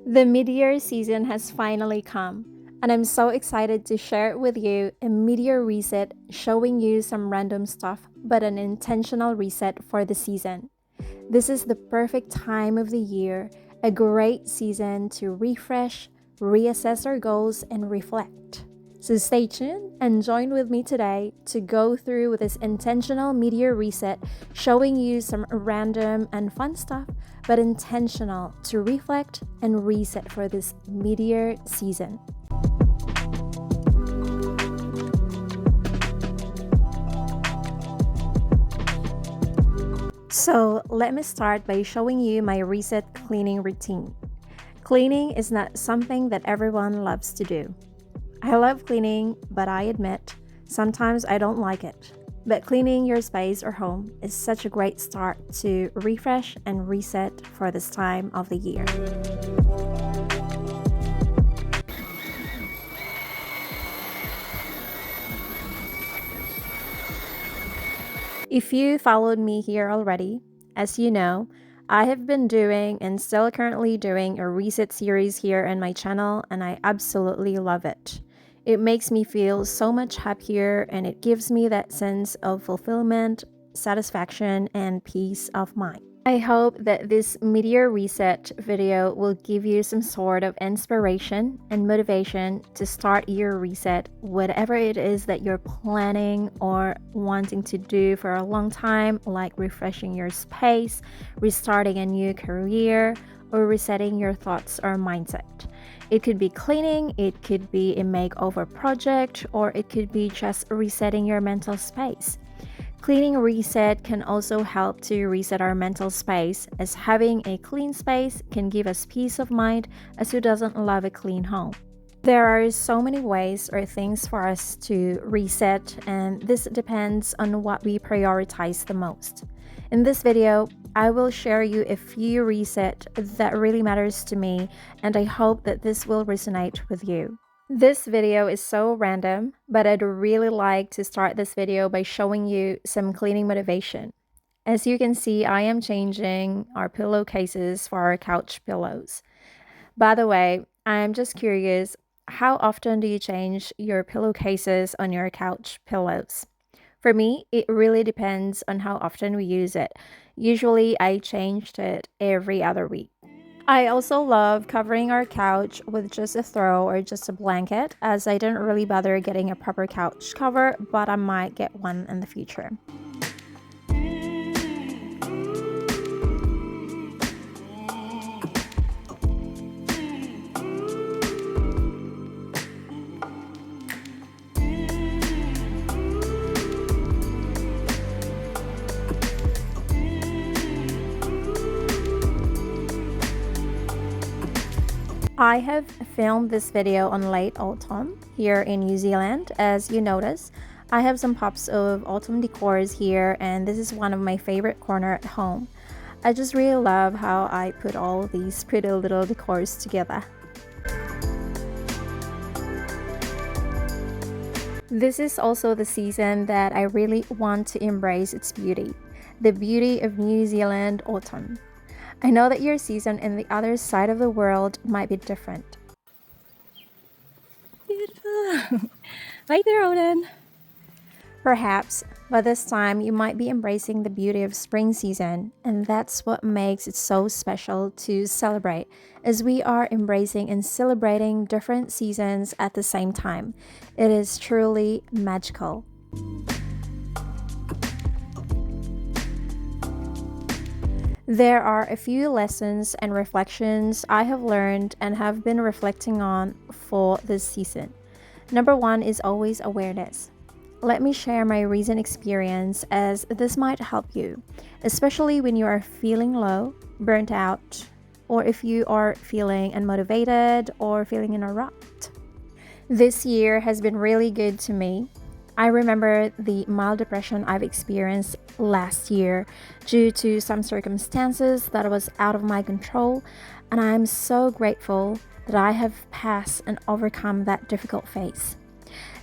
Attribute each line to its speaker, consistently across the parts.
Speaker 1: The mid-year season has finally come, and I'm so excited to share with you a mid-year reset showing you some random stuff, but an intentional reset for the season. This is the perfect time of the year, a great season to refresh, reassess our goals, and reflect. So stay tuned and join with me today to go through this intentional mid-year reset, showing you some random and fun stuff, but intentional to reflect and reset for this mid-year season. So let me start by showing you my reset cleaning routine. Cleaning is not something that everyone loves to do. I love cleaning, but I admit, sometimes I don't like it. But cleaning your space or home is such a great start to refresh and reset for this time of the year. If you followed me here already, as you know, I have been doing and still currently doing a reset series here on my channel, and I absolutely love it. It makes me feel so much happier, and it gives me that sense of fulfillment, satisfaction, and peace of mind. I hope that this mid-year reset video will give you some sort of inspiration and motivation to start your reset, whatever it is that you're planning or wanting to do for a long time, like refreshing your space, restarting a new career, or resetting your thoughts or mindset. It could be cleaning, it could be a makeover project, or it could be just resetting your mental space. Cleaning reset can also help to reset our mental space, as having a clean space can give us peace of mind, as who doesn't love a clean home. There are so many ways or things for us to reset, and this depends on what we prioritize the most. In this video, I will share you a few resets that really matters to me, and I hope that this will resonate with you. This video is so random, but I'd really like to start this video by showing you some cleaning motivation. As you can see, I am changing our pillowcases for our couch pillows. By the way, I'm just curious, how often do you change your pillowcases on your couch pillows? For me, it really depends on how often we use it. Usually, I changed it every other week. I also love covering our couch with just a throw or just a blanket, as I didn't really bother getting a proper couch cover, but I might get one in the future. I have filmed this video on late autumn here in New Zealand. As you notice, I have some pops of autumn decors here, and this is one of my favorite corner at home. I just really love how I put all these pretty little decors together. This is also the season that I really want to embrace its beauty, the beauty of New Zealand autumn. I know that your season in the other side of the world might be different. Beautiful. Right there, Odin. Perhaps, but this time you might be embracing the beauty of spring season, and that's what makes it so special to celebrate, as we are embracing and celebrating different seasons at the same time. It is truly magical. There are a few lessons and reflections I have learned and have been reflecting on for this season. Number one is always awareness. Let me share my recent experience, as this might help you, especially when you are feeling low, burnt out, or if you are feeling unmotivated or feeling in a rut. This year has been really good to me. I remember the mild depression I've experienced last year due to some circumstances that was out of my control, and I'm so grateful that I have passed and overcome that difficult phase.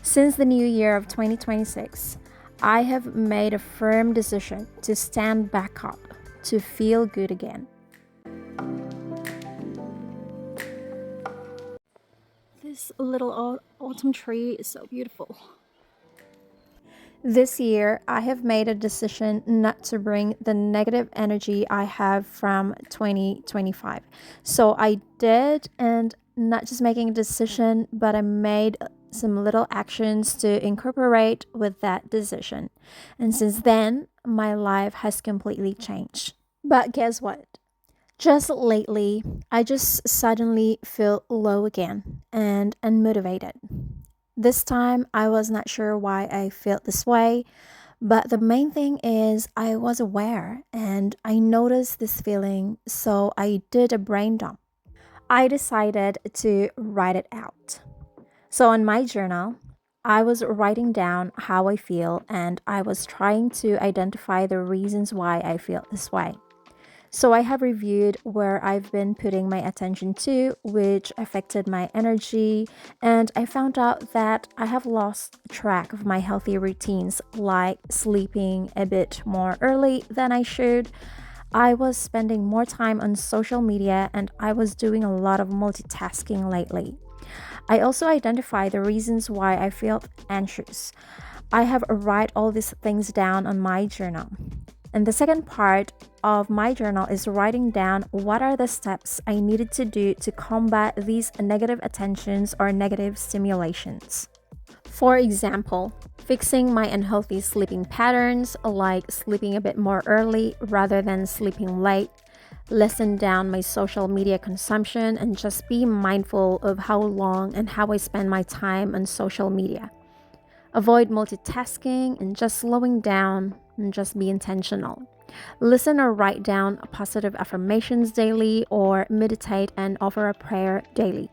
Speaker 1: Since the new year of 2026, I have made a firm decision to stand back up, to feel good again.
Speaker 2: This little autumn tree is so beautiful.
Speaker 1: This year, I have made a decision not to bring the negative energy I have from 2025. So I did, and not just making a decision, but I made some little actions to incorporate with that decision. And since then, my life has completely changed. But guess what? Just lately, I just suddenly feel low again and unmotivated. This time, I was not sure why I felt this way, but the main thing is I was aware and I noticed this feeling, so I did a brain dump. I decided to write it out. So, on my journal, I was writing down how I feel and I was trying to identify the reasons why I feel this way. So I have reviewed where I've been putting my attention to, which affected my energy, and I found out that I have lost track of my healthy routines, like sleeping a bit more early than I should. I was spending more time on social media and I was doing a lot of multitasking lately. I also identify the reasons why I felt anxious. I have write all these things down on my journal. And the second part of my journal is writing down what are the steps I needed to do to combat these negative attentions or negative stimulations. For example, fixing my unhealthy sleeping patterns, like sleeping a bit more early rather than sleeping late, lessen down my social media consumption, and just be mindful of how long and how I spend my time on social media. Avoid multitasking and just slowing down and just be intentional. Listen or write down positive affirmations daily or meditate and offer a prayer daily.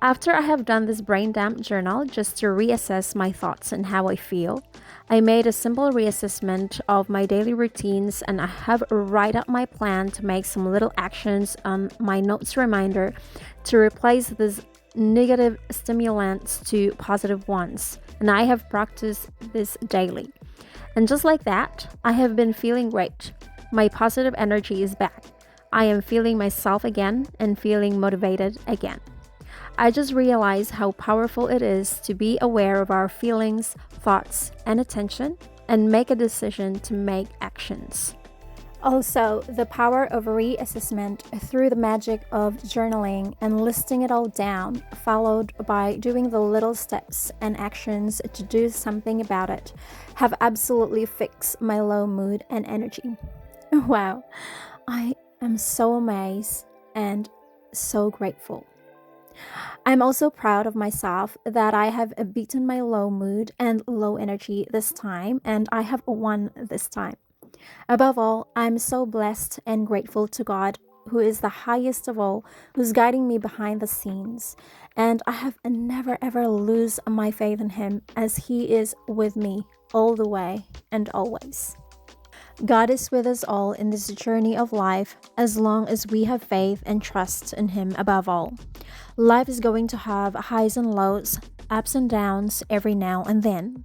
Speaker 1: After I have done this brain dump journal just to reassess my thoughts and how I feel, I made a simple reassessment of my daily routines and I have write up my plan to make some little actions on my notes reminder to replace these negative stimulants to positive ones. And I have practiced this daily. And just like that, I have been feeling great. My positive energy is back. I am feeling myself again and feeling motivated again. I just realized how powerful it is to be aware of our feelings, thoughts, and attention and make a decision to make actions. Also, the power of reassessment through the magic of journaling and listing it all down, followed by doing the little steps and actions to do something about it, have absolutely fixed my low mood and energy. Wow, I am so amazed and so grateful. I'm also proud of myself that I have beaten my low mood and low energy this time, and I have won this time. Above all, I'm so blessed and grateful to God, who is the highest of all, who's guiding me behind the scenes. And I have never ever lose my faith in Him, as He is with me all the way and always. God is with us all in this journey of life as long as we have faith and trust in Him above all. Life is going to have highs and lows, ups and downs every now and then.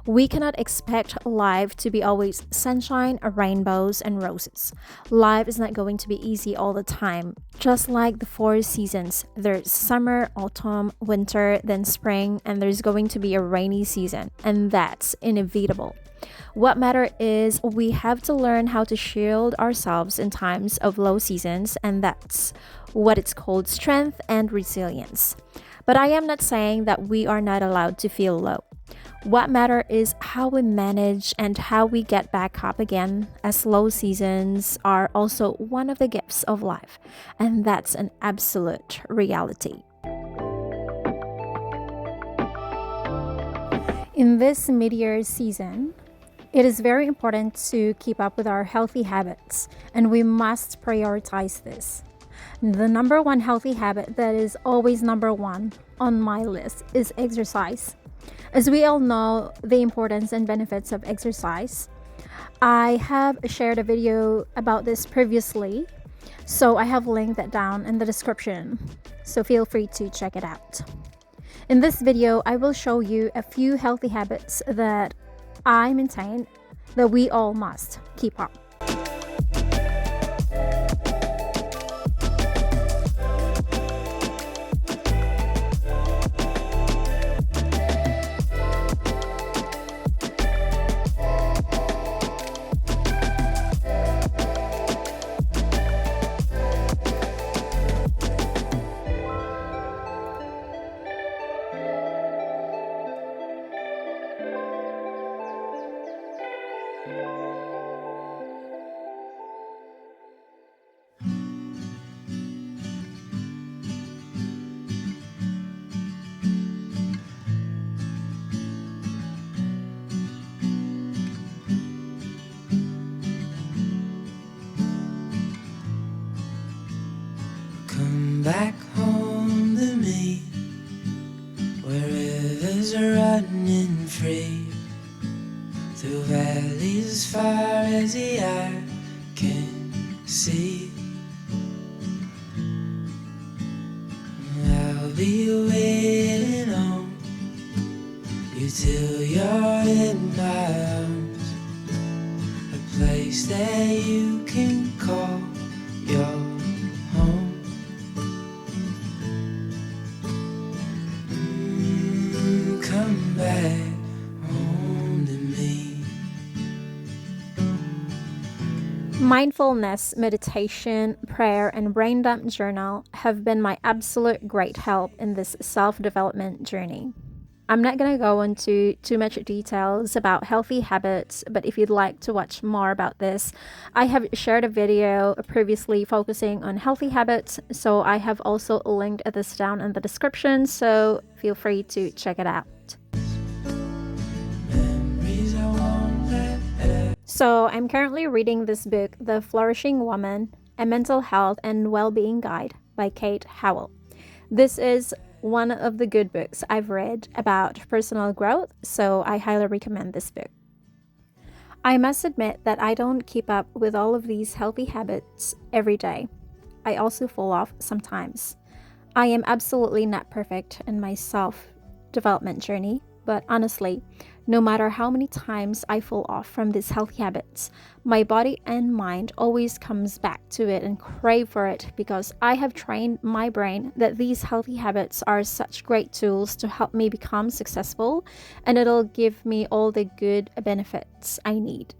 Speaker 1: We cannot expect life to be always sunshine, rainbows, and roses. Life is not going to be easy all the time. Just like the four seasons, there's summer, autumn, winter, then spring, and there's going to be a rainy season, and that's inevitable. What matter is we have to learn how to shield ourselves in times of low seasons, and that's what it's called strength and resilience. But I am not saying that we are not allowed to feel low. What matter is how we manage and how we get back up again, as low seasons are also one of the gifts of life, and that's an absolute reality. In this mid-year season, it is very important to keep up with our healthy habits, and we must prioritize this. The number one healthy habit that is always number one on my list is exercise. As we all know the importance and benefits of exercise, I have shared a video about this previously, so I have linked that down in the description, so feel free to check it out. In this video, I will show you a few healthy habits that I maintain that we all must keep up.
Speaker 3: back home to me, where rivers are running free, through valleys as far as the eye can see. I'll be waiting on you till you're in my arms, a place that you can call your home. Come back home to me.
Speaker 1: Mindfulness, meditation, prayer, and brain dump journal have been my absolute great help in this self-development journey. I'm not going to go into too much details about healthy habits, but if you'd like to watch more about this, I have shared a video previously focusing on healthy habits, so I have also linked this down in the description, so feel free to check it out.
Speaker 3: Memories I won't let ever.
Speaker 1: So I'm currently reading this book, The Flourishing Woman, A Mental Health and Well-Being Guide by Kate Howell. This is one of the good books I've read about personal growth, so I highly recommend this book. I must admit that I don't keep up with all of these healthy habits every day. I also fall off sometimes. I am absolutely not perfect in my self-development journey, but honestly, no matter how many times I fall off from these healthy habits, my body and mind always comes back to it and crave for it because I have trained my brain that these healthy habits are such great tools to help me become successful, and it'll give me all the good benefits I need.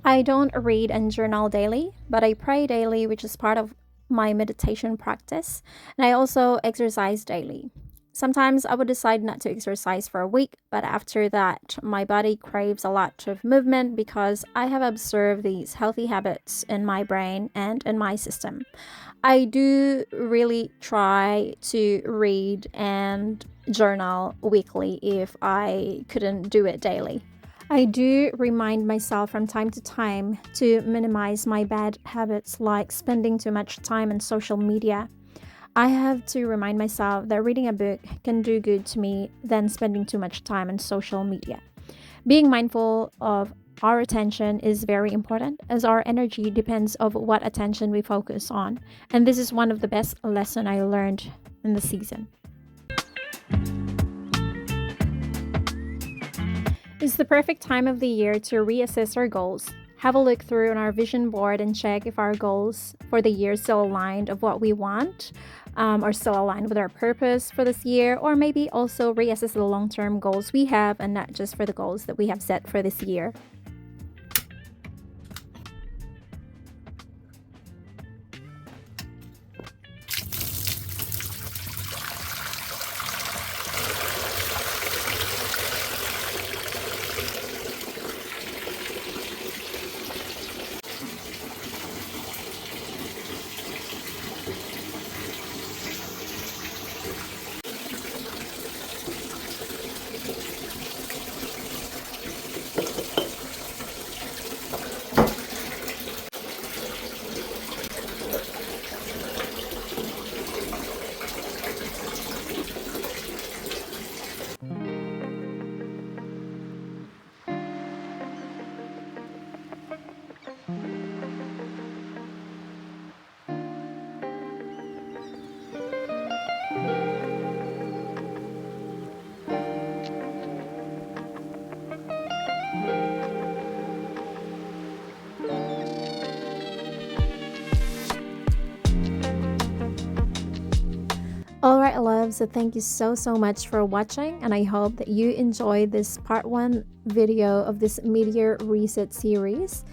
Speaker 1: I don't read and journal daily, but I pray daily, which is part of my meditation practice, and I also exercise daily. Sometimes I would decide not to exercise for a week, but after that, my body craves a lot of movement because I have observed these healthy habits in my brain and in my system. I do really try to read and journal weekly if I couldn't do it daily. I do remind myself from time to time to minimize my bad habits like spending too much time on social media. I have to remind myself that reading a book can do good to me than spending too much time on social media. Being mindful of our attention is very important as our energy depends on what attention we focus on. And this is one of the best lessons I learned in the season. It's the perfect time of the year to reassess our goals. Have a look through on our vision board and check if our goals for the year still aligned of what we want, or still aligned with our purpose for this year, or maybe also reassess the long-term goals we have and not just for the goals that we have set for this year. Alright loves, so thank you so much for watching, and I hope that you enjoyed this part 1 video of this Meteor Reset series.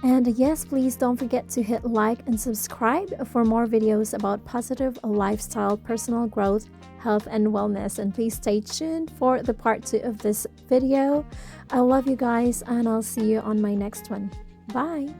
Speaker 1: And yes, please don't forget to hit like and subscribe for more videos about positive lifestyle, personal growth, health and wellness, and please stay tuned for the part 2 of this video. I love you guys, and I'll see you on my next one. Bye!